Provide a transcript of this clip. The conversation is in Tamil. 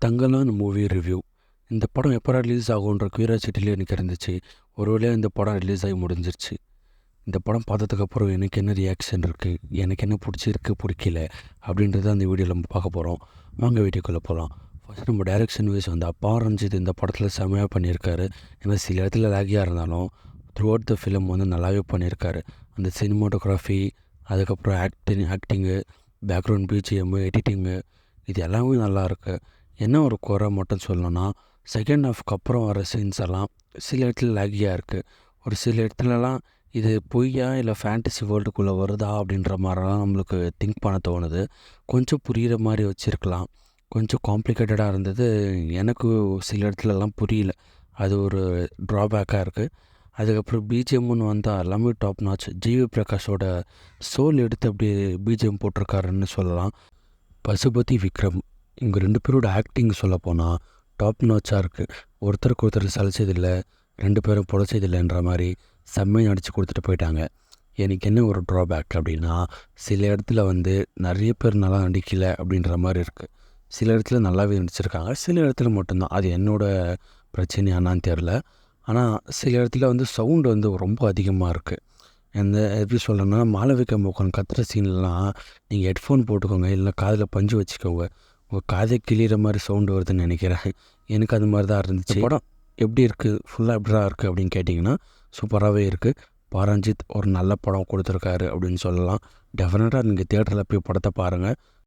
Thangalaan movie review. இந்த படம் எப்போடா ரிலீஸ் ஆகுன்ற கியூரியாசிட்டிலே எனக்கு இருந்துச்சு. ஒரு வழியாக இந்த படம் ரிலீஸ் ஆகி முடிஞ்சிருச்சு. இந்த படம் பார்த்ததுக்கப்புறம் எனக்கு என்ன ரியாக்ஷன் இருக்குது, எனக்கு என்ன பிடிச்சிருக்கு பிடிக்கல அப்படின்றத அந்த வீடியோவில் நம்ம பார்க்க போகிறோம். வாங்க வீடியோக்குள்ளே போகலாம். ஃபஸ்ட் நம்ம டைரக்ஷன் வைஸ் வந்து அப்பா ரஞ்சித் இந்த படத்தில் செமையாக பண்ணியிருக்காரு. ஏன்னா சில இடத்துல லேகியாக இருந்தாலும் த்ரூ அவுட் த ஃபிலிம் வந்து நல்லாவே பண்ணியிருக்காரு. அந்த சினிமாட்டோகிராஃபி, அதுக்கப்புறம் ஆக்டிங்கு, பேக்ரவுண்ட் பிஜிஎம்மு, எடிட்டிங்கு, இது எல்லாமே நல்லாயிருக்கு. என்ன ஒரு குறை மட்டும் சொல்லணும்னா, செகண்ட் ஹாஃப்க்கு அப்புறம் வர சீன்ஸ் எல்லாம் சில இடத்துல லேகியாக இருக்குது. ஒரு சில இடத்துலலாம் இது பொய்யா இல்லை ஃபேண்டசி வேர்ல்டுக்குள்ளே வருதா அப்படின்ற மாதிரிலாம் நம்மளுக்கு திங்க் பண்ண தோணுது. கொஞ்சம் புரிகிற மாதிரி வச்சுருக்கலாம். கொஞ்சம் காம்ப்ளிகேட்டடாக இருந்தது. எனக்கு சில இடத்துலலாம் புரியல. அது ஒரு ட்ராபேக்காக இருக்குது. அதுக்கப்புறம் பிஜிஎம்முன்னு வந்தால் எல்லாமே டாப் நாச். ஜிவி பிரகாஷோட சோல் எடுத்து அப்படியே பிஜிஎம் போட்டிருக்காருன்னு சொல்லலாம். பசுபதி, விக்ரம் இவங்க 2 பேரோட ஆக்டிங் சொல்லப்போனால் டாப் நாச்சாக இருக்குது. ஒருத்தருக்கு ஒருத்தர் சலிச்சதில்லை, 2 பேரும் பொழைச்சதில்லைன்ற மாதிரி செம்மையை நடித்து கொடுத்துட்டு போயிட்டாங்க. எனக்கு என்ன ஒரு ட்ராபேக் அப்படின்னா, சில இடத்துல வந்து நிறைய பேர் நல்லா நடிக்கலை அப்படின்ற மாதிரி இருக்குது. சில இடத்துல நல்லாவே நடிச்சிருக்காங்க, சில இடத்துல மட்டும்தான். அது என்னோடய பிரச்சனையானான்னு தெரில. ஆனால் சில இடத்துல வந்து சவுண்டு வந்து ரொம்ப அதிகமாக இருக்குது. எப்படி சொல்கிறேன்னா, மாளவிகா மோகன் கத்துற சீன்லாம் நீங்கள் ஹெட்ஃபோன் போட்டுக்கோங்க, இல்லைனா காதில் பஞ்சு வச்சுக்கோங்க. உங்கள் காதை கிளியிற மாதிரி சவுண்டு வருதுன்னு நினைக்கிறேன். எனக்கு அது மாதிரி தான் இருந்துச்சு. படம் எப்படி இருக்குது, ஃபுல்லாக எப்படிதான் இருக்குது அப்படின்னு கேட்டிங்கன்னா, சூப்பராகவே இருக்குது. பாரஞ்சித் ஒரு நல்ல படம் கொடுத்துருக்காரு அப்படின்னு சொல்லலாம். டெஃபினட்டாக நீங்கள் தியேட்டரில் போய் படத்தை பாருங்கள்.